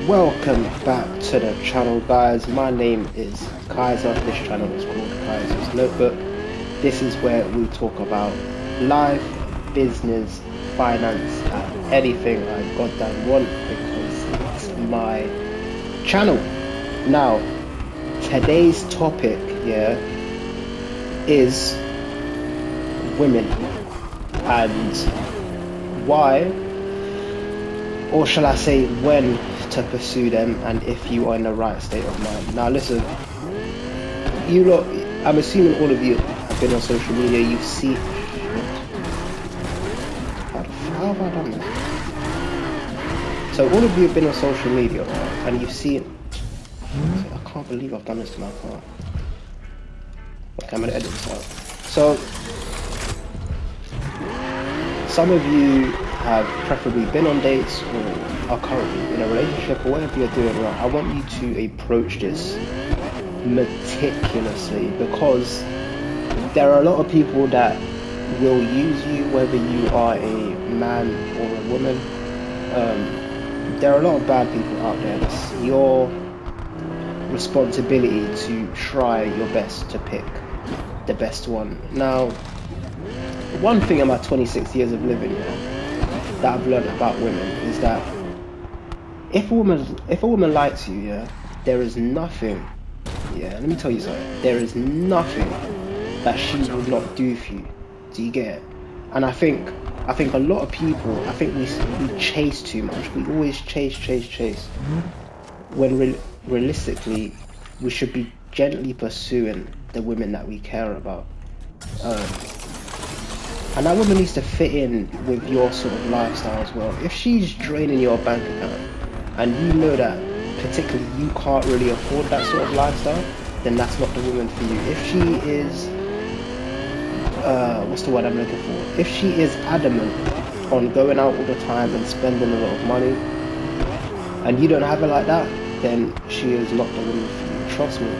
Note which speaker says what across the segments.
Speaker 1: Welcome back to the channel, guys. My name is Kaiser. This channel is called Kaiser's Notebook. This is where we talk about life, business, finance, and anything I goddamn want because it's my channel. Now, today's topic, is women and why, or shall I say when, to pursue them, and if you are in the right state of mind. Now listen, you lot, I'm assuming all of you have been on social media, you've seen, how have I done that? So all of you have been on social media, right, and you've seen, I can't believe I've done this to my car. Okay, I'm gonna edit this out. So some of you have preferably been on dates or are currently in a relationship or whatever you're doing, right? I want you to approach this meticulously because there are a lot of people that will use you, whether you are a man or a woman. There are a lot of bad people out there. It's your responsibility to try your best to pick the best one. Now, one thing in my 26 years of living that I've learned about women is that if a woman likes you, there is nothing, let me tell you something, there is nothing that she will not do for you. Do you get it? And I think a lot of people, I think we chase too much. We always chase. When realistically, we should be gently pursuing the women that we care about. And that woman needs to fit in with your sort of lifestyle as well. If she's draining your bank account and you know that particularly you can't really afford that sort of lifestyle, then that's not the woman for you. If she is, what's the word I'm looking for? If she is adamant on going out all the time and spending a lot of money and you don't have her like that, then she is not the woman for you. Trust me.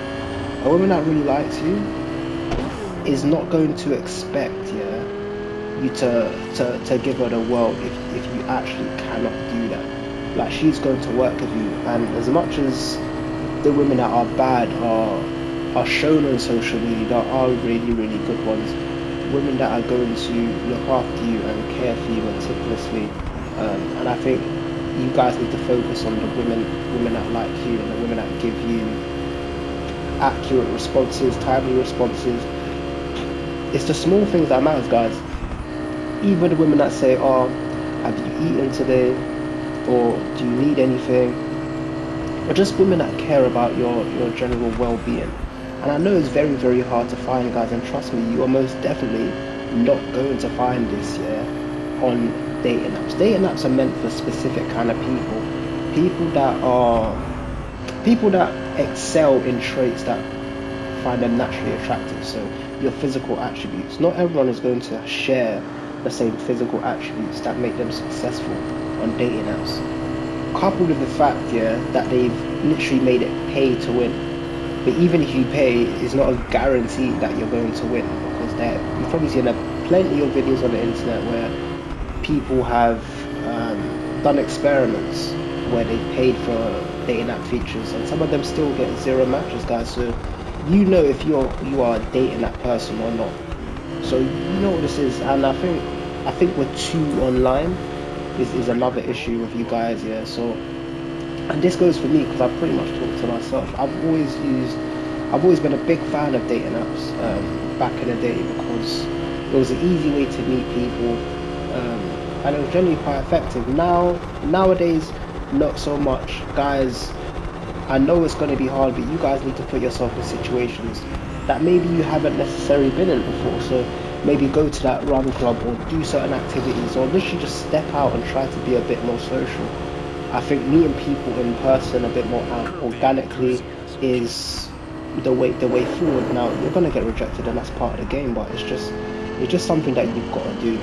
Speaker 1: A woman that really likes you is not going to expect, you to give her the world if you actually cannot do that. Like, she's going to work with you, and as much as the women that are bad are shown on social media, there are really good ones. Women that are going to look after you and care for you meticulously, and I think you guys need to focus on the women that like you and the women that give you accurate responses, timely responses. It's the small things that matters, guys. Even the women that say, oh, have you eaten today? Or do you need anything? Or just women that care about your general well-being. And I know it's very hard to find, guys, and trust me, you are most definitely not going to find this, on dating apps. Dating apps are meant for specific kind of people. People that excel in traits that find them naturally attractive. So your physical attributes. Not everyone is going to share the same physical attributes that make them successful on dating apps. Coupled with the fact, that they've literally made it pay to win. But even if you pay, it's not a guarantee that you're going to win, because you've probably seen plenty of videos on the internet where people have done experiments where they paid for dating app features, and some of them still get zero matches, guys. So you know if you are dating that person or not. So you know what this is, and I think we're too online is another issue with you guys, So, and this goes for me because I pretty much talk to myself. I've always been a big fan of dating apps back in the day because it was an easy way to meet people, and it was generally quite effective. Nowadays, not so much, guys. I know it's going to be hard, but you guys need to put yourself in situations that maybe you haven't necessarily been in before. So maybe go to that run club or do certain activities, or literally just step out and try to be a bit more social. I think meeting people in person a bit more organically is the way forward. Now, you're going to get rejected, and that's part of the game, but it's just something that you've got to do.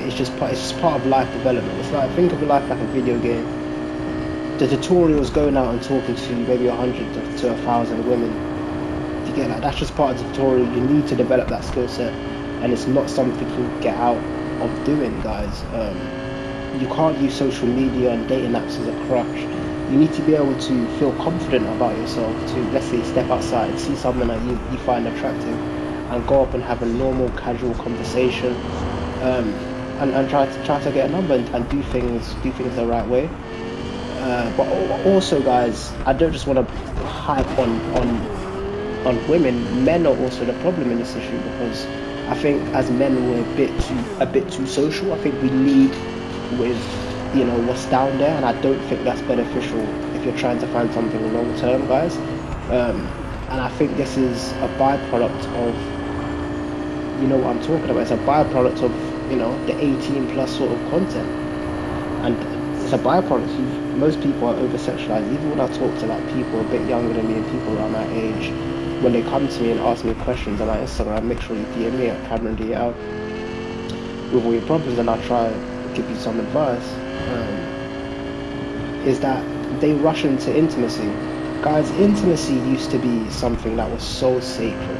Speaker 1: It's just part of life development. It's like, think of your life like a video game. The tutorials going out and talking to maybe 100 to 1,000 women. You get that? That's just part of the tutorial. You need to develop that skill set, and it's not something you get out of doing, guys. You can't use social media and dating apps as a crutch You need to be able to feel confident about yourself to, let's say, step outside, see someone that you find attractive, and go up and have a normal, casual conversation, um, and try to get a number and do things the right way. But also, guys, I don't just want to hype on women. Men are also the problem in this issue because I think as men we're a bit too social. I think we lead with what's down there, and I don't think that's beneficial if you're trying to find something long term, guys. And I think this is a byproduct of what I'm talking about. It's a byproduct of the 18 plus sort of content, and it's a byproduct. Most people are over sexualized. Even when I talk to like people a bit younger than me and people around my age, when they come to me and ask me questions on my Instagram, make sure you DM me at Cameron DL with all your problems, and I'll try to give you some advice. Is that they rush into intimacy. Guys, intimacy used to be something that was so sacred,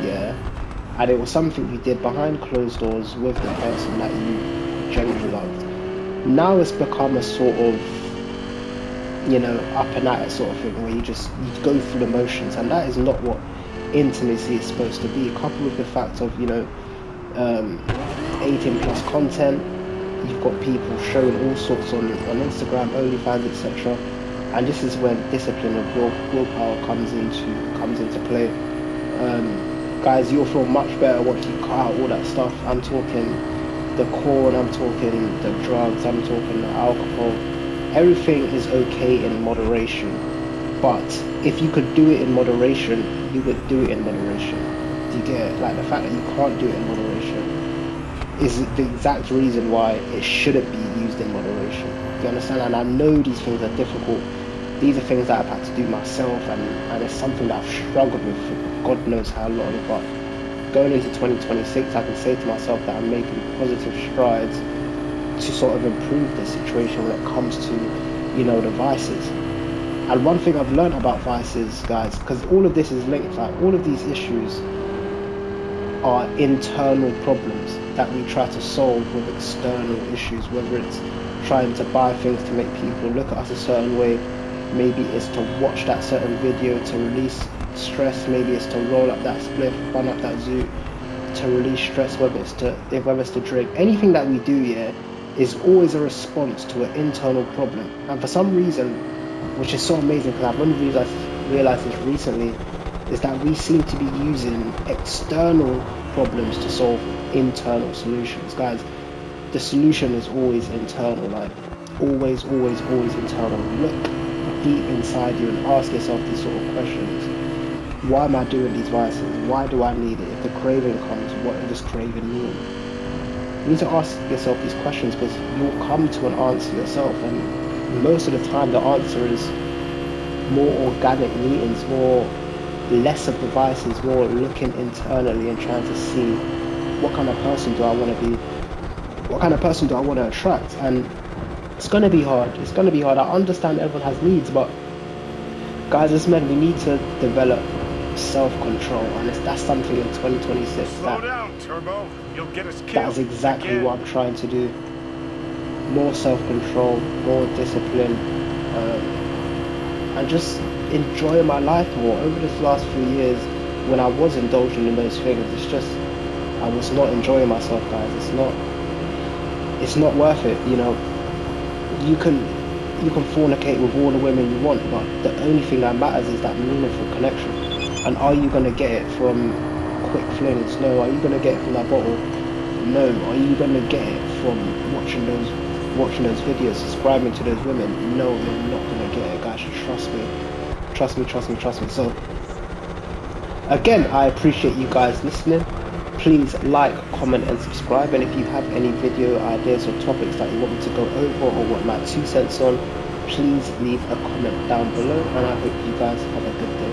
Speaker 1: yeah, and it was something you did behind closed doors with the person that you genuinely loved. Now it's become a sort of up and at it sort of thing where you go through the motions, and that is not what intimacy is supposed to be. Coupled with the fact of 18 plus content, you've got people showing all sorts on Instagram, OnlyFans, etc. And this is when discipline of willpower comes into play. Guys, you'll feel much better once you cut out all that stuff. I'm talking the corn, I'm talking the drugs, I'm talking the alcohol. Everything is okay in moderation, but if you could do it in moderation, you would do it in moderation. Do you get it? Like, the fact that you can't do it in moderation is the exact reason why it shouldn't be used in moderation. Do you understand? And I know these things are difficult. These are things that I've had to do myself, and it's something that I've struggled with for God knows how long. But going into 2026, I can say to myself that I'm making positive strides to sort of improve the situation when it comes to the vices. And one thing I've learned about vices, guys, because all of this is linked, like all of these issues are internal problems that we try to solve with external issues, whether it's trying to buy things to make people look at us a certain way, maybe it's to watch that certain video to release stress, maybe it's to roll up that spliff, run up that zoo to release stress, whether it's to drink. Anything that we do, yeah, is always a response to an internal problem. And for some reason, which is so amazing because I've only realized this recently, is that we seem to be using external problems to solve internal solutions. Guys, the solution is always internal, like always internal. Look deep inside you and ask yourself these sort of questions. Why am I doing these vices? Why do I need it? If the craving comes, what does craving mean? You need to ask yourself these questions because you'll come to an answer yourself, and most of the time the answer is more organic meetings, less of the vices, more looking internally and trying to see what kind of person do I want to be, what kind of person do I want to attract. And it's going to be hard. I understand everyone has needs, but guys, as men, we need to develop self-control, and that's something in 2026
Speaker 2: Slow down, Turbo. You'll get us killed.
Speaker 1: That is exactly what I'm trying to do. More self-control, more discipline, and just enjoy my life more. Over this last few years, when I was indulging in those things, it's just I was not enjoying myself, guys. It's not worth it. You can fornicate with all the women you want, but the only thing that matters is that meaningful connection. And are you gonna get it from quick flings? No. Are you gonna get it from that bottle? No. Are you gonna get it from watching those videos, subscribing to those women? No, you're not gonna get it, guys. Trust me. So again, I appreciate you guys listening. Please like, comment and subscribe, and if you have any video ideas or topics that you want me to go over or want my 2 cents on, please leave a comment down below, and I hope you guys have a good day.